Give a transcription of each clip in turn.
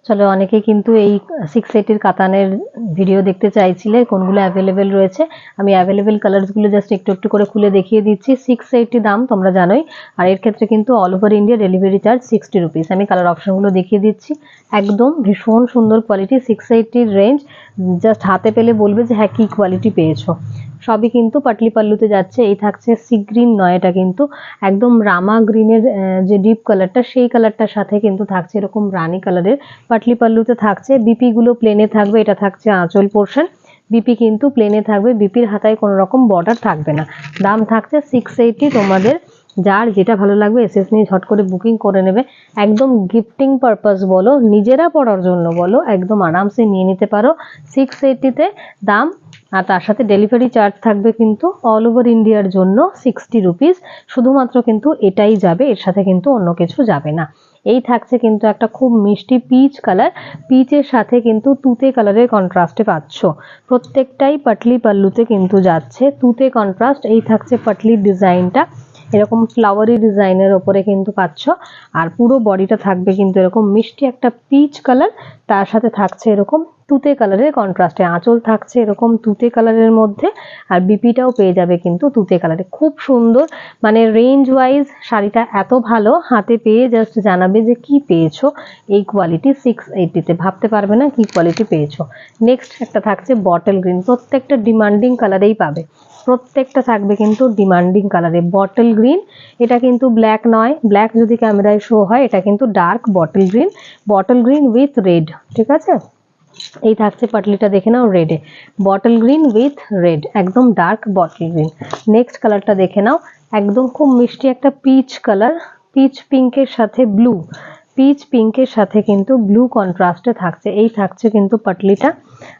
চলো, অনেকে কিন্তু এই 680 কাতানের ভিডিও দেখতে চাইছিলে, কোনগুলো অ্যাভেলেবেল রয়েছে। আমি অ্যাভেলেবেল কালারসগুলো জাস্ট একটু একটু করে খুলে দেখিয়ে দিচ্ছি। 680 দাম তোমরা জানোই, আর এর ক্ষেত্রে কিন্তু all over India delivery charge 60 rupees. আমি কালার অপশনগুলো দেখিয়ে দিচ্ছি, একদম ভীষণ সুন্দর কোয়ালিটি। 680 রেঞ্জ, জাস্ট হাতে পেলে বলবে যে হ্যাঁ কি কোয়ালিটি পেয়েছো। সবই কিন্তু পাটলি পাল্লুতে যাচ্ছে। এই থাকছে সি গ্রিন নয়, এটা কিন্তু একদম রামা গ্রিনের যে ডিপ কালারটা, সেই কালারটার সাথে কিন্তু থাকছে এরকম রানী কালারের পাটলি পাল্লুতে থাকছে। বিপি গুলো প্লেনে থাকবে, এটা থাকছে আঁচল পোর্শন। বিপি কিন্তু প্লেনে থাকবে, বিপির হাতায় কোনো রকম বর্ডার থাকবে না। দাম থাকছে 680। তোমাদের যার যেটা ভালো লাগবে এসএস নিয়ে ঝট করে বুকিং করে নেবে। একদম গিফটিং পারপাস বলো, নিজেরা পড়ার জন্য বলো, একদম আরামসে নিয়ে নিতে পারো 680-তে দাম। আর তার সাথে ডেলিভারি চার্জ থাকবে কিন্তু অল ওভার ইন্ডিয়ার জন্য 60 রুপিস। শুধুমাত্র কিন্তু এটাই যাবে, এর সাথে কিন্তু অন্য কিছু যাবে না। এই থাকছে কিন্তু একটা খুব মিষ্টি পিচ কালার, পিচের সাথে কিন্তু তুতে কালারের কন্ট্রাস্টে পাচ্ছ। প্রত্যেকটাই পাটলি পাল্লুতে কিন্তু যাচ্ছে তুতে কন্ট্রাস্ট। এই থাকছে পাটলির ডিজাইনটা, এরকম ফ্লাওয়ারি ডিজাইনের ওপরে কিন্তু পাচ্ছ। আর পুরো বডিটা থাকবে কিন্তু এরকম মিষ্টি একটা পিচ কালার, তার সাথে থাকছে এরকম তুতে কালারের কন্ট্রাস্টে। আঁচল থাকছে এরকম তুতে কালারের মধ্যে, আর বিপিটাও পেয়ে যাবে কিন্তু তুতে কালারে। খুব সুন্দর, মানে রেঞ্জ ওয়াইজ শাড়িটা এত ভালো, হাতে পেয়ে জাস্ট জানাবে যে কি পেয়েছো। এই কোয়ালিটি 680-তে ভাবতে পারবে না কি কোয়ালিটি পেয়েছো। নেক্সট একটা থাকছে বটল গ্রিন, প্রত্যেকটা ডিমান্ডিং কালারেই পাবে, প্রত্যেকটা থাকবে কিন্তু ডিমান্ডিং কালারে। বটল গ্রিন, এটা কিন্তু ব্ল্যাক নয়, ব্ল্যাক যদি ক্যামেরায় শো হয়, এটা কিন্তু dark bottle green, bottle green with red. ঠিক আছে, এই থাকছে পাটলিটা দেখে নাও রেডে, বটল গ্রিন উইথ রেড, একদম ডার্ক বটল গ্রিন। নেক্সট কালারটা দেখে নাও, একদম খুব মিষ্টি একটা পিচ কালার, পিচ পিঙ্কের সাথে ব্লু, পিচ পিঙ্কের সাথে কিন্তু ব্লু কন্ট্রাস্টে থাকছে। এই থাকছে কিন্তু পাটলিটা,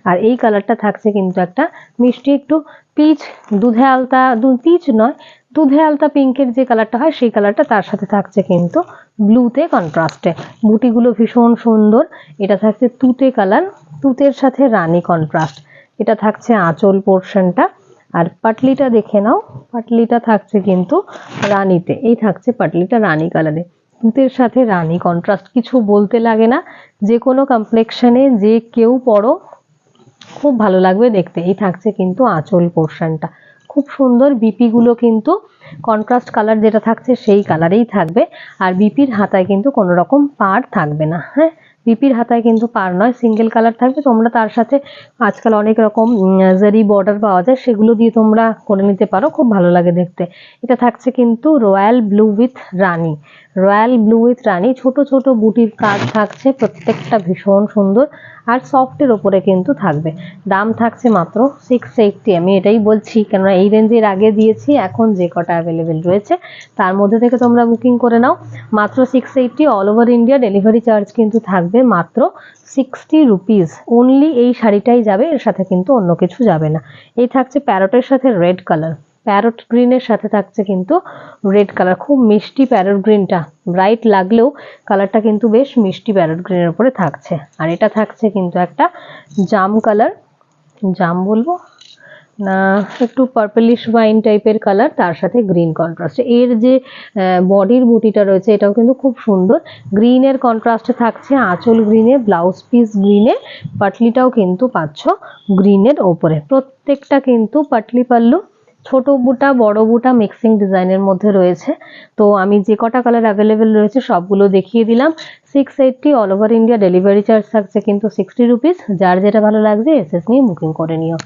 আর এই কালারটা থাকছে কিন্তু একটা মিষ্টি একটু পিচ, দুধে আলতা, পিচ নয়, দুধে আলতা পিঙ্কের যে কালারটা হয় সেই কালারটা, তার সাথে থাকছে কিন্তু ব্লুতে কন্ট্রাস্টে। বুটিগুলো ভীষণ সুন্দর। এটা থাকছে তুতে কালার, তুতের সাথে রানী কন্ট্রাস্ট। এটা থাকছে আঁচল পোর্শনটা। আর পাটলিটা দেখে নাও, পাটলিটা থাকছে কিন্তু রানীতে। এই থাকছে পাটলিটা রানী কালারে, তুতের সাথে রানী কন্ট্রাস্ট, কিছু বলতে লাগে না। যে কোনো কমপ্লেক্সনে যে কেউ পরো খুব ভালো লাগবে দেখতে। এই থাকছে কিন্তু আঁচল পোর্শনটা, খুব সুন্দর। বিপি গুলো কিন্তু কন্ট্রাস্ট কালার যেটা থাকছে সেই কালারেই থাকবে। আর বিপির হাতায় কিন্তু কোনো রকম পাড় থাকবে না। হ্যাঁ, বিপির হাতায় কিন্তু পাড় নয়, সিঙ্গেল কালার থাকবে। তোমরা তার সাথে আজকাল অনেক রকম জারি বর্ডার পাওয়া যায়, সেগুলো দিয়ে তোমরা করে নিতে পারো, খুব ভালো লাগে দেখতে। এটা থাকছে কিন্তু রয়্যাল ব্লু উইথ রানী, রয়্যাল ব্লু উইথ রানী। ছোট ছোট বুটির কাজ থাকছে, প্রত্যেকটা ভীষণ সুন্দর আর সফটের ওপরে কিন্তু থাকবে। দাম থাকছে মাত্র 680। আমি এটাই বলছি, কেননা এই রেঞ্জের আগে দিয়েছি, এখন যে কটা অ্যাভেলেবেল রয়েছে তার মধ্যে থেকে তোমরা বুকিং করে নাও। মাত্র 680, all over India delivery charge কিন্তু থাকবে মাত্র 60 রুপিস অনলি। এই শাড়িটাই যাবে, এর সাথে কিন্তু অন্য কিছু যাবে না। এই থাকছে প্যারটের সাথে রেড কালার, প্যারট গ্রিনের সাথে থাকছে কিন্তু রেড কালার, খুব মিষ্টি প্যারট গ্রিনটা, ব্রাইট লাগলেও কালারটা কিন্তু বেশ মিষ্টি প্যারট গ্রিনের উপরে থাকছে। আর এটা থাকছে কিন্তু একটা জাম কালার, জাম বলবো না, একটু পার্পলিশ ওয়াইন টাইপের কালার, তার সাথে গ্রিন কন্ট্রাস্ট। এর যে বডির বুটিটা রয়েছে এটাও কিন্তু খুব সুন্দর, গ্রিনের কন্ট্রাস্টে থাকছে, আঁচল গ্রিনে, ব্লাউজ পিস গ্রিনে, পাটলিটাও কিন্তু পাচ্ছ গ্রিনের ওপরে। প্রত্যেকটা কিন্তু পাটলি পাল্লু, ছোট বুটা বড় বুটা মিক্সিং ডিজাইনের মধ্যে রয়েছে। তো আমি যে কটা কালার অ্যাভেলেবেল রয়েছে সবগুলো দেখিয়ে দিলাম। 680, all over India delivery charge থাকছে কিন্তু 60 রুপিস। যার যেটা ভালো লাগছে এসএস নিয়ে বুকিং করে নিও।